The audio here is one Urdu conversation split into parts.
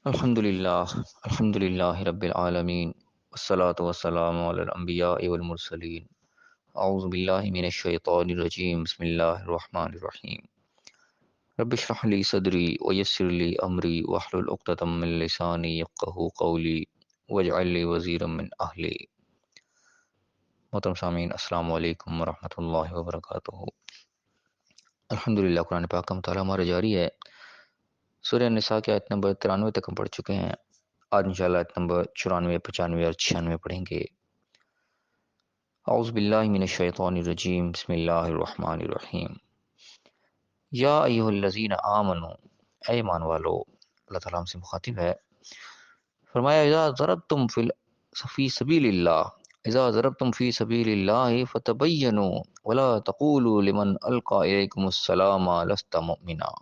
الحمد للہ رب العالمین والصلاة والسلام علی الانبیاء والمرسلین اعوذ باللہ من الشیطان الرجیم بسم اللہ الرحمن الرحیم رب اشرح لی صدری ویسر لی امری واحلل عقدۃ من لسانی یفقہوا قولی واجعل لی وزیرا من اہلی۔ محترم سامعین، السلام علیکم ورحمۃ اللہ وبرکاتہ۔ الحمدللہ، قرآن پاک کا مطالعہ ہمارا جاری ہے۔ سورہ نساء کی آیت نمبر 93 تک ہم پڑھ چکے ہیں۔ آج انشاءاللہ آیت نمبر 94، 95 اور 96 پڑھیں گے۔ اعوذ باللہ من الشیطان الرجیم، بسم اللہ الرحمن الرحیم۔ یا ایہا الذین آمنوا، اے ایمان والو، اللہ تعالیٰ ہم سے مخاطب ہے۔ فرمایا اذا ضربتم فی سبیل اللہ، اذا ضربتم فی سبیل اللہ فتبینوا ولا تقولوا لمن القی الیکم السلام لست مؤمنا،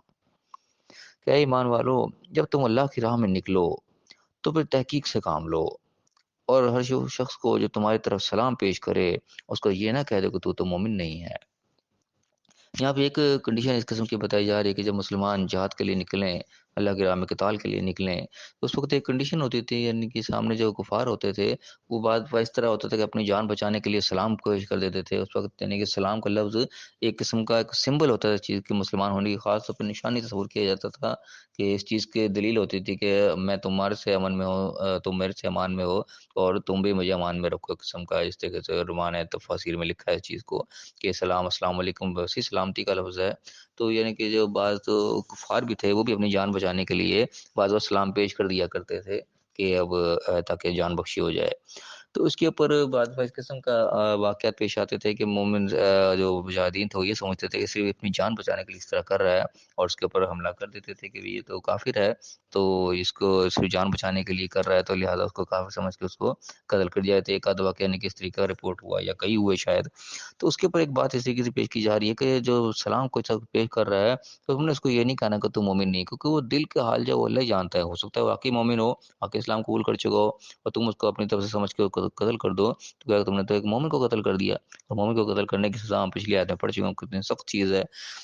کہ اے ایمان والو، جب تم اللہ کی راہ میں نکلو تو پھر تحقیق سے کام لو، اور ہر شخص کو جو تمہاری طرف سلام پیش کرے اس کو یہ نہ کہہ دو کہ تو مومن نہیں ہے۔ یہاں پہ ایک کنڈیشن اس قسم کی بتائی جا رہی ہے کہ جب مسلمان جہاد کے لیے نکلیں، اللہ کی راہ میں قتال کے لیے نکلیں، تو اس وقت ایک کنڈیشن ہوتی تھی، یعنی کہ سامنے جو کفار ہوتے تھے وہ بات اس طرح ہوتا تھا کہ اپنی جان بچانے کے لیے سلام پیش کر دیتے تھے۔ اس وقت یعنی کہ سلام کا لفظ ایک قسم کا ایک سمبل ہوتا تھا چیز کے مسلمان ہونے کی، خاص طور پر نشانی تصور کیا جاتا تھا کہ اس چیز کی دلیل ہوتی تھی کہ میں تمہارے سے امن میں ہوں، تم میرے سے امان میں ہو اور تم بھی مجھے امان میں رکھو، قسم کا اس طریقے سے رمان ہے تفاسیر میں لکھا ہے اس چیز کو کہ السلام علیکم ویسی سلامتی کا لفظ ہے۔ تو یعنی کہ جو بعض کفار بھی تھے وہ بھی اپنی جان بچانے کے لیے بعض وقت سلام پیش کر دیا کرتے تھے کہ اب تاکہ جان بخشی ہو جائے۔ تو اس کے اوپر بعض اس قسم کا واقعات پیش آتے تھے کہ مومن جو مجاہدین تھے وہ یہ سمجھتے تھے کہ صرف اپنی جان بچانے کے لیے اس طرح کر رہا ہے، اور اس کے اوپر حملہ کر دیتے تھے کہ یہ تو کافر ہے، تو اس کو صرف جان بچانے کے لیے کر رہا ہے، تو لہٰذا اس کو کافر سمجھ کے اس کو قتل کر دیا جاتا ہے۔ ایک آدھ واقعہ نہیں کہ اس طریقے کا رپورٹ ہوا یا کئی ہوئے شاید۔ تو اس کے اوپر ایک بات اس طریقے سے پیش کی جا رہی ہے کہ جو سلام کو پیش کر رہا ہے تو تم نے اس کو یہ نہیں کہنا کہ تم مومن نہیں، کیونکہ وہ دل کا حال جو وہ اللہ ہی جانتا ہے۔ ہو سکتا ہے واقعی مومن ہو، واقعی اسلام قبول کر چکا ہو، اور تم اس کو اپنی طرف سے سمجھ کے قتل کر دو، تو کیا تم نے تو ایک مومن کو قتل کر دیا، اور مومن کو قتل کرنے کی سزا ہم پچھلی آیت میں پڑھ چکے ہوں کتنی سخت چیز ہے۔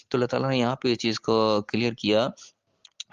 تو اللہ تعالیٰ نے یہاں پہ اس چیز کو کلیئر کیا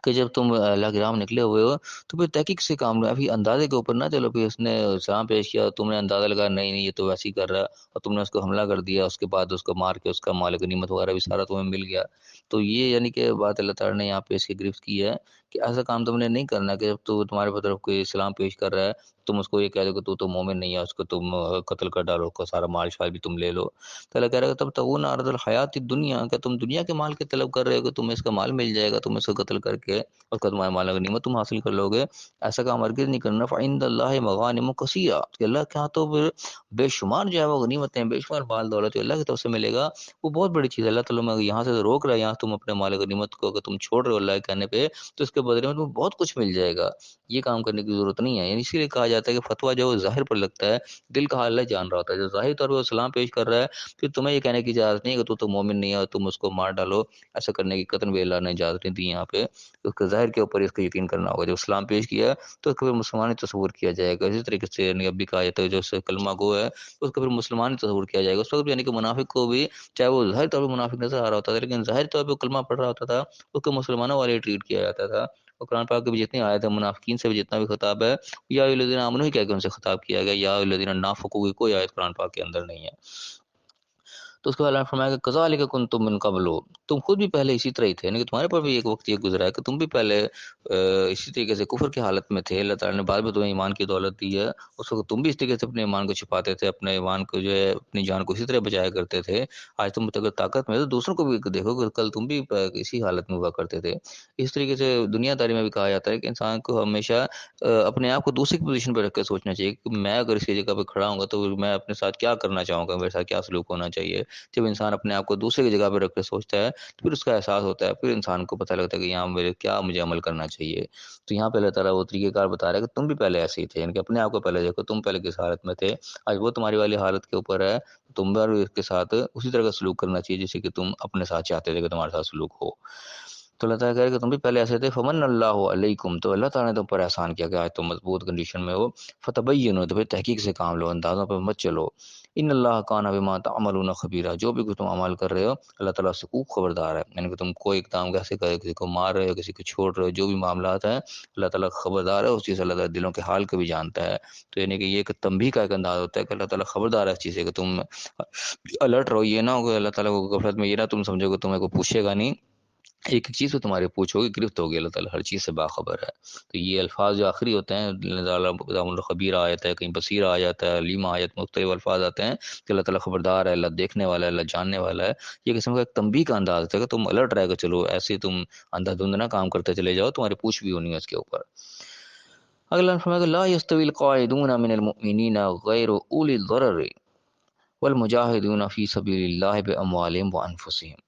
کہ جب تم اللہ کے راہ میں نکلے ہوئے ہو تو پھر تحقیق سے کام لو، ابھی اندازے کے اوپر نہ چلو۔ پھر اس نے سلام پیش کیا، تم نے اندازہ لگا نہیں یہ تو ویسے ہی کر رہا ہے، اور تم نے اس کو حملہ کر دیا، اس کے بعد اس کو مار کے اس کا مال غنیمت وغیرہ بھی سارا تمہیں مل گیا۔ تو یہ یعنی کہ بات اللہ تعالیٰ نے یہاں پہ اس کی گرفت کی ہے کہ ایسا کام تم نے نہیں کرنا کہ جب تو تمہارے طرف کوئی سلام پیش کر رہا ہے تم اس کو یہ کہہ دو کہ تو مومن نہیں ہے، اس کو تم قتل کر ڈالو، اس کو سارا مال شال بھی تم لے لو۔ تو اللہ کہہ رہا ہے کہ تب تغون عرض الحیات دنیا، کہ تم دنیا کے مال کے طلب کر رہے ہو کہ تمہیں اس کا مال مل جائے گا، تم اس کو قتل کر کے اس کا تمہارا مال غنیمت تم حاصل کر لو گے، ایسا کام ہرگز نہیں کرنا۔ فعند اللہ مغانم کثیرہ، کہ اللہ کے ہاں تو پھر بے شمار جو ہے وہ غنیمتیں، بے شمار مال دولت جو اللہ کی طرف سے ملے گا، وہ بہت بڑی چیز ہے۔ اللہ تعالیٰ میں یہاں سے روک رہا ہے، یہاں تم اپنے مال غنیمت کو اگر تم چھوڑ رہے ہو اللہ کے کہنے پہ تو اس کے بدلے میں تمہیں بہت کچھ مل جائے گا، یہ کام کرنے کی ضرورت نہیں ہے۔ یعنی اسی لیے کہا جاتا ہے کہ فتویٰ جو ظاہر پر لگتا ہے، دل کا حال اللہ جان رہا ہوتا ہے۔ جو ظاہر طور پہ وہ سلام پیش کر رہا ہے پھر تمہیں یہ کہنے کی اجازت نہیں ہے کہ تو مومن نہیں ہے اور تم اس کو مار ڈالو، ایسا کرنے کی قطعاً بھی اللہ نے اجازت نہیں دی یہاں پہ۔ اس کے ظاہر کے اوپر اس کا یقین کرنا ہوگا۔ جو اسلام پیش کیا تو اس کو پھر مسلمان تصور کیا جائے گا، اسی طریقے سے یعنی اب بھی کہا جاتا ہے جو کلمہ گو ہے اس کو پھر مسلمان تصور کیا جائے گا۔ اس وقت یعنی کہ منافق کو بھی، چاہے وہ ظاہر طور پہ منافق نظر آ رہا ہوتا تھا لیکن ظاہر طور پہ کلمہ پڑھ رہا ہوتا تھا، اس کو مسلمانوں والے ٹریٹ کیا جاتا تھا۔ اور قرآن پاک کے بھی جتنے آیت ہیں منافقین سے بھی جتنا بھی خطاب ہے، یا ایھا الذین آمنوا ہی کہہ کے ان سے خطاب کیا گیا، یا ایھا الذین نافقوا کی کوئی آیت قرآن پاک کے اندر نہیں ہے۔ تو اس کے بعد اللہ نے فرمایا کہ کذالک کنتم من قبل، تم خود بھی پہلے اسی طرح ہی تھے، یعنی کہ تمہارے پر بھی ایک وقت یہ گزرا ہے کہ تم بھی پہلے اسی طریقے سے کفر کی حالت میں تھے۔ اللہ تعالیٰ نے بعد میں تمہیں ایمان کی دولت دی ہے، اس وقت تم بھی اس طریقے سے اپنے ایمان کو چھپاتے تھے، اپنے ایمان کو جو ہے اپنی جان کو اسی طرح بچایا کرتے تھے۔ آج تم اگر طاقت میں تو دوسروں کو بھی دیکھو کہ کل تم بھی اسی حالت میں ہوا کرتے تھے۔ اس طریقے سے دنیا داری میں بھی کہا جاتا ہے کہ انسان کو ہمیشہ اپنے آپ کو دوسری کی پوزیشن پہ رکھ کے سوچنا چاہیے کہ میں اگر اسی جگہ پہ کھڑا ہوں گا تو میں اپنے ساتھ کیا کرنا چاہوں گا، میرے ساتھ کیا سلوک ہونا چاہیے۔ جب انسان اپنے آپ کو دوسرے کی جگہ پہ رکھ کے سوچتا ہے تو پھر اس کا احساس ہوتا ہے، پھر انسان کو پتہ لگتا ہے کہ یہاں مجھے عمل کرنا چاہیے۔ تو یہاں پہ اللہ تعالیٰ وہ طریقہ کار بتا رہا ہے کہ تم بھی پہلے ایسے ہی تھے، یعنی کہ اپنے آپ کو پہلے دیکھو تم پہلے کس حالت میں تھے، آج وہ تمہاری والی حالت کے اوپر ہے، تم بھی اس کے ساتھ اسی طرح کا سلوک کرنا چاہیے جیسے کہ تم اپنے ساتھ چاہتے تھے کہ تمہارے ساتھ سلوک ہو۔ تو اللہ تعالیٰ کہہ رہے کہ تم بھی پہلے ایسے تھے، فمن اللہ علیکم، تو اللہ تعالیٰ نے تم پر احسان کیا کہ آج تم مضبوط کنڈیشن میں ہو، فتبینوا، تو پھر تحقیق سے کام لو، اندازوں پہ مت چلو، ان اللہ کان بما تعملون خبیرہ، جو بھی کچھ تم عمل کر رہے ہو اللہ تعالیٰ سے خوب خبردار ہے، یعنی کہ تم کوئی اقدام کیسے کرے، کسی کو مار رہے ہو، کسی کو چھوڑ رہے ہو، جو بھی معاملات ہیں اللہ تعالیٰ خبردار ہے اس چیز سے، اللہ تعالیٰ دلوں کے حال کو بھی جانتا ہے۔ تو یعنی کہ یہ ایک تنبیہ کا ایک انداز ہوتا ہے کہ اللہ تعالیٰ خبردار ہے اس چیز سے کہ تم الرٹ رہو، یہ نہ ہو کہ اللہ تعالیٰ کو غفلت میں، یہ نہ تم سمجھو کہ تمہیں کوئی پوچھے گا نہیں، ایک ایک چیز تو تمہاری پوچھ ہوگی، گرفت ہوگی، اللہ تعالیٰ ہر چیز سے باخبر ہے۔ تو یہ الفاظ جو آخری ہوتے ہیں، اللہ تعالیٰ خبیر آ جاتا ہے، کہیں بصیر آ جاتا ہے، علیم آ جاتا ہے، مختلف الفاظ آتے ہیں کہ اللہ تعالیٰ خبردار ہے، اللہ دیکھنے والا ہے، اللہ جاننے والا ہے۔ یہ قسم کا ایک تنبیہ کا انداز ہوتا ہے کہ تم الرٹ رہ کے چلو، ایسے تم اندھا دھند نہ کام کرتے چلے جاؤ، تمہاری پوچھ بھی ہونی ہے اس کے اوپر۔ اگلا فرمایا کہ لا یستوی القاعدون من المؤمنین غیر اولی الضرر والمجاہدون فی سبیل اللہ باموالہم وانفسہم،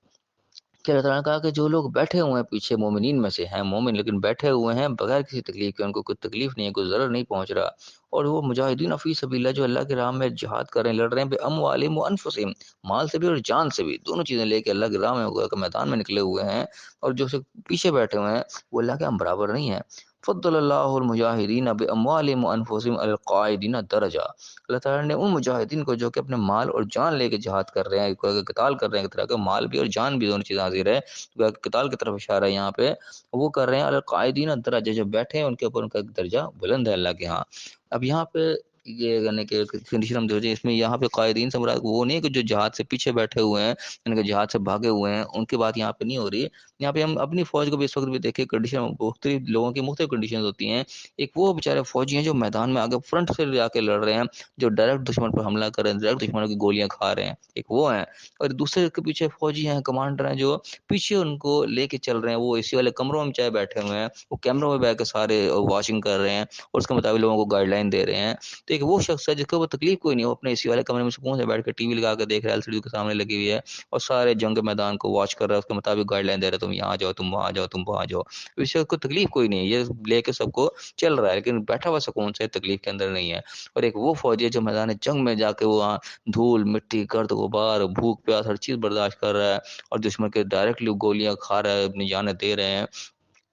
کہ اللہ تعالیٰ نے کہا کہ جو لوگ بیٹھے ہوئے ہیں پیچھے، مومنین میں سے ہیں مومن لیکن بیٹھے ہوئے ہیں بغیر کسی تکلیف کے، ان کو کوئی تکلیف نہیں ہے، کوئی ضرر نہیں پہنچ رہا، اور وہ مجاہدین فی سبیل اللہ، جو اللہ کے راہ میں جہاد کر رہے ہیں، لڑ رہے ہیں، باموالہم وانفسہم، مال سے بھی اور جان سے بھی، دونوں چیزیں لے کے اللہ کے راہ میں میدان میں نکلے ہوئے ہیں، اور جو پیچھے بیٹھے ہوئے ہیں وہ اللہ کے ہم برابر نہیں ہیں۔ فضل اللہ المجاہدین باموالہم وانفسہم علی القاعدین درجہ، اللہ تعالیٰ نے ان مجاہدین کو جو کہ اپنے مال اور جان لے کے جہاد کر رہے ہیں، قتال کر رہے ہیں، ایک طرح کا مال بھی اور جان بھی، دونوں چیزیں حاضر ہے، قتال کی طرف اشارہ ہے یہاں پہ، وہ کر رہے ہیں القاعدین درجہ، جو بیٹھے ہیں ان کے اوپر ان کا ایک درجہ بلند ہے اللہ کے ہاں۔ اب یہاں پہ یہ یعنی کہ کنڈیشن ہم دیکھیں، اس میں یہاں پہ قائدین سے مراد وہ نہیں کہ جو جہاد سے پیچھے بیٹھے ہوئے ہیں، یعنی کہ جہاد سے بھاگے ہوئے ہیں، ان کی بات یہاں پہ نہیں ہو رہی ہے۔ یہاں پہ ہم اپنی فوج کو بھی اس وقت بھی دیکھیں، کنڈیشن مختلف لوگوں کی مختلف کنڈیشنز ہوتی ہیں، ایک وہ بیچارے فوجی ہیں جو میدان میں آگے فرنٹ سے جا کے لڑ رہے ہیں، جو ڈائریکٹ دشمن پر حملہ کر رہے ہیں، ڈائریکٹ دشمنوں کی گولیاں کھا رہے ہیں، ایک وہ ہیں، اور دوسرے کے پیچھے فوجی ہیں، کمانڈر ہیں، جو پیچھے ان کو لے کے چل رہے ہیں، وہ اسی والے کمروں میں چاہے بیٹھے ہوئے ہیں، وہ کیمروں میں بیٹھ کے سارے واچنگ کر رہے ہیں اور اس کے مطابق لوگوں کو گائیڈ لائن دے رہے ہیں۔ تو ایک وہ شخص ہے جس کو وہ تکلیف کوئی نہیں، وہ اپنے اسی والے کمرے میں سکون سے بیٹھ کے ٹی وی لگا کے دیکھ رہا ہے، LCD کے سامنے لگی ہوئی ہے، اور سارے جنگ کے میدان کو واچ کر رہا ہے، اس کے مطابق گائیڈ لائن دے رہا ہے، تم یہاں جاؤ، تم وہاں جاؤ، تم وہاں جاؤ۔ اس شخص کو تکلیف کوئی نہیں ہے، یہ لے کے سب کو چل رہا ہے، لیکن بیٹھا ہوا سکون سے، تکلیف کے اندر نہیں ہے۔ اور ایک وہ فوجی ہے جو میدان جنگ میں جا کے وہاں دھول مٹی گرد غبار بھوک پیاس ہر چیز برداشت کر رہا ہے، اور دشمن کے ڈائریکٹلی گولیاں کھا رہا ہے، اپنی جانیں دے رہے ہیں،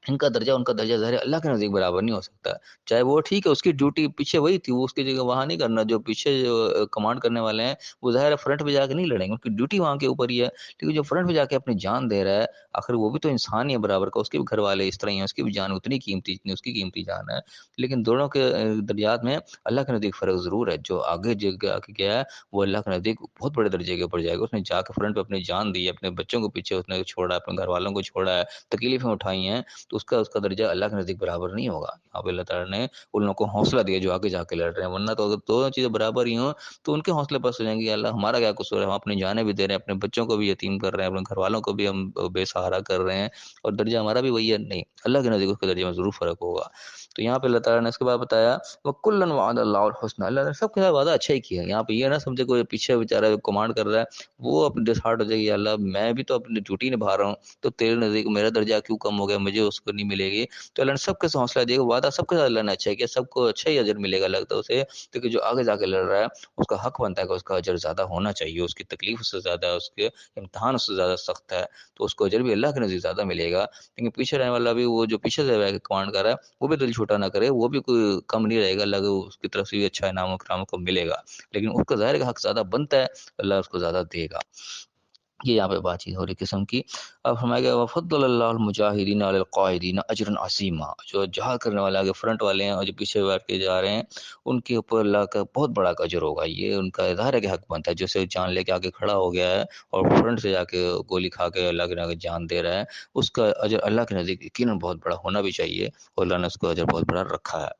ان کا درجہ ظاہر اللہ کے نزدیک برابر نہیں ہو سکتا، چاہے وہ ٹھیک ہے، اس کی ڈیوٹی پیچھے وہی تھی، وہ اس کی جگہ وہاں نہیں کرنا، جو پیچھے جو کمانڈ کرنے والے ہیں وہ ظاہر فرنٹ پہ جا کے نہیں لڑیں گے، ان کی ڈیوٹی وہاں کے اوپر ہی ہے، لیکن جو فرنٹ پہ جا کے اپنی جان دے رہا ہے، آخر وہ بھی تو انسان ہی ہے برابر کا، اس کے بھی گھر والے اس طرح ہی ہیں، اس کی بھی جان اتنی قیمتی جتنی اس کی قیمتی جان ہے، لیکن دونوں کے درجات میں اللہ کے نزدیک فرق ضرور ہے، جو آگے گیا ہے وہ اللہ کے نزدیک بہت بڑے درجے کے اوپر جائے گا، اس نے جا کے فرنٹ پہ اپنی جان دی ہے، اپنے بچوں کو پیچھے اس نے چھوڑا ہے، اپنے گھر والوں کو چھوڑا ہے، تکلیفیں اٹھائی ہیں، تو اس کا درجہ اللہ کے نزدیک برابر نہیں ہوگا۔ یہاں پہ اللہ تعالیٰ نے ان لوگوں کو حوصلہ دیا جو آگے جا کے لڑ رہے ہیں، ورنہ تو اگر دونوں چیزیں برابر ہی ہوں تو ان کے حوصلے پست ہو جائیں گے، اللہ ہمارا کیا قصور ہے، ہم اپنی جانیں بھی دے رہے ہیں، اپنے بچوں کو بھی یتیم کر رہے ہیں، اپنے گھر والوں کو بھی ہم بے سہارا کر رہے ہیں، اور درجہ ہمارا بھی وہی ہے، نہیں، اللہ کے نزدیک اس کے درجے میں ضرور فرق ہوگا۔ تو یہاں پہ اللہ تعالیٰ نے اس کے بعد بتایا وَكُلًّا وَعَدَ اللَّهُ الْحُسْنَى، اللہ نے سب کے ساتھ وعدہ اچھا ہی کیا ہے، یہاں پہ یہ نہ سمجھے کوئی پیچھے بیچارہ کمانڈ کر رہا ہے وہ اپنے ڈس ہارٹ ہو جائے گی، اللہ میں بھی تو اپنی ڈیوٹی نبھا رہا ہوں، تو تیرے نزدیک میرا درجہ کیوں کم ہو گیا، مجھے اس کو نہیں ملے گی، تو اللہ نے سب کے ساتھ حوصلہ دیا، وعدہ سب کے ساتھ اللہ نے اچھا کیا، سب کو اچھا ہی اجر ملے گا لگتا ہے اسے، لیکن جو آگے جا کے لڑ رہا ہے اس کا حق بنتا ہے کہ اس کا اجر زیادہ ہونا چاہیے، اس کی تکلیف اس سے زیادہ ہے، اس کے امتحان اس سے زیادہ سخت ہے، تو اس کو اجر بھی اللہ کے نزدیک زیادہ ملے گا، لیکن پیچھے رہنے والا بھی، وہ جو پیچھے سے کمانڈ کر رہا ہے وہ بھی دل چھوٹا نہ کرے، وہ بھی کوئی کم نہیں رہے گا، اللہ کو اس کی طرف سے بھی اچھا انعام و کرام کو ملے گا، لیکن اس کا ظاہر کا حق زیادہ بنتا ہے، اللہ اس کو زیادہ دے گا۔ یہ یہاں پہ بات چیت ہو رہی قسم کی۔ اب فرمایا گیا وفضل اللہ المجاہدین علی القاعدین اجرا عظیما، جو جہاد کرنے والے آگے فرنٹ والے ہیں اور جو پیچھے بیٹھ کے جا رہے ہیں ان کے اوپر اللہ کا بہت بڑا اجر ہوگا، یہ ان کا ظاہر ہے کہ حق بنتا ہے، جیسے جان لے کے آگے کھڑا ہو گیا ہے اور فرنٹ سے جا کے گولی کھا کے اللہ کے آگے جان دے رہا ہے، اس کا اجر اللہ کے نزدیک یقیناً بہت بڑا ہونا بھی چاہیے، اور اللہ نے اس کو اجر بہت بڑا رکھا ہے۔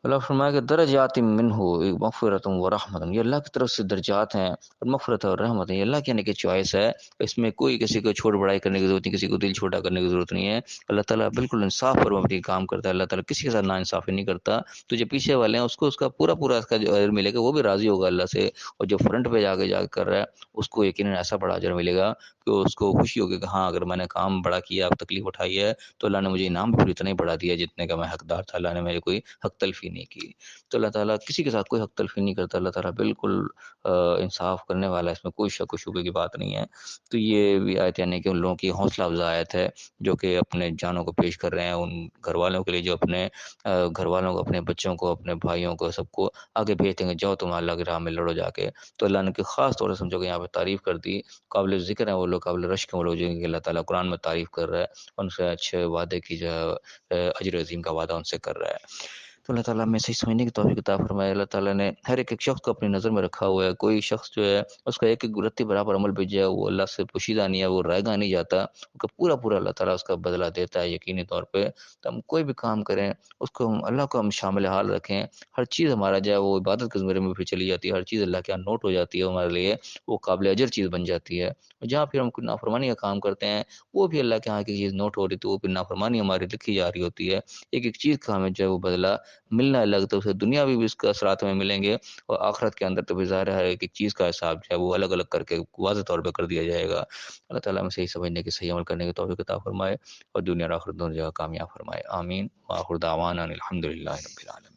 اللہ فرمایا کہ درجات منہ مغفرت و رحمت، یہ اللہ کی طرف سے درجات ہیں اور مغفرت اور رحمت ہے، یہ اللہ کی چوائس ہے، اس میں کوئی کسی کو چھوٹ بڑائی کرنے کی ضرورت نہیں، کسی کو دل چھوٹا کرنے کی ضرورت نہیں ہے، اللہ تعالیٰ بالکل انصاف پر مبنی کام کرتا ہے، اللہ تعالیٰ کسی کے ساتھ ناانصافی نہیں کرتا، تو جو پیچھے والے ہیں اس کو اس کا پورا اس کا جو اجر ملے گا، وہ بھی راضی ہوگا اللہ سے، اور جو فرنٹ پہ جا کے کر رہا ہے اس کو یقیناً ایسا بڑا اجر ملے گا کہ اس کو خوشی ہوگی کہ ہاں اگر میں نے کام بڑا کیا، اب تکلیف اٹھائی ہے، تو اللہ نے مجھے انعام بھی پھر اتنا ہی بڑھا دیا جتنے کا میں حقدار تھا، اللہ نے میرے کوئی حق تلفی نہیں نہیں کی۔ تو اللہ تعالیٰ کسی کے ساتھ کوئی حق تلفی نہیں کرتا، اللہ تعالیٰ بالکل انصاف کرنے والا ہے، اس میں کوئی شک و شبے کی بات نہیں ہے۔ تو یہ بھی آیت یعنی کہ ان لوگوں کی حوصلہ افزا آیت ہے جو کہ اپنے جانوں کو پیش کر رہے ہیں ان گھر والوں کے لیے، جو اپنے گھر والوں کو، اپنے بچوں کو، اپنے بھائیوں کو، سب کو آگے بھیج دیں گے، جاؤ تم اللہ کی راہ میں لڑو جا کے۔ تو اللہ نے کہ خاص طور سے سمجھو کہ یہاں پہ تعریف کر دی، قابل ذکر ہیں وہ لوگ، قابل رشک ہیں وہ لوگ جن کی اللہ تعالیٰ قرآن میں تعریف کر رہا ہے، ان سے اچھے وعدے کی جو اجر عظیم کا وعدہ ان سے کر رہا ہے۔ تو اللہ تعالیٰ میں صحیح سمجھنے کی توفیق عطا فرمائے۔ اللہ تعالیٰ نے ہر ایک شخص کو اپنی نظر میں رکھا ہوا ہے، کوئی شخص جو ہے اس کا ایک ایک رتی برابر عمل بھی جو ہے وہ اللہ سے پوشیدہ نہیں ہے، وہ رائے گاہ نہیں جاتا، کہ پورا پورا اللہ تعالیٰ اس کا بدلہ دیتا ہے یقینی طور پہ۔ تو ہم کوئی بھی کام کریں اس کو ہم اللہ کو ہم شامل حال رکھیں، ہر چیز ہمارا جو ہے وہ عبادت کے زمرے میں بھی چلی جاتی ہے، ہر چیز اللہ کے یہاں نوٹ ہو جاتی ہے ہمارے لیے، وہ قابل اجر چیز بن جاتی ہے۔ جہاں پھر ہم کوئی نافرمانی کا کام کرتے ہیں وہ بھی اللہ کے یہاں کی چیز نوٹ ہو رہی تو وہ پھر نافرمانی ہماری لکھی جا رہی ہوتی ہے۔ ایک ایک چیز کا ہمیں جو ہے وہ بدلہ ملنا ہے، لگتا ہے اسے دنیا بھی اس کا اثرات میں ملیں گے، اور آخرت کے اندر تو بھی ظاہر ہے ایک ایک چیز کا حساب جو ہے وہ الگ الگ کر کے واضح طور پہ کر دیا جائے گا۔ اللہ تعالیٰ ہمیں صحیح سمجھنے کی، صحیح عمل کرنے کی توفیق عطا فرمائے، اور دنیا اور آخرت دونوں جگہ کامیاب فرمائے، آمین۔ وآخر دعوانا الحمد للہ رب العالمین۔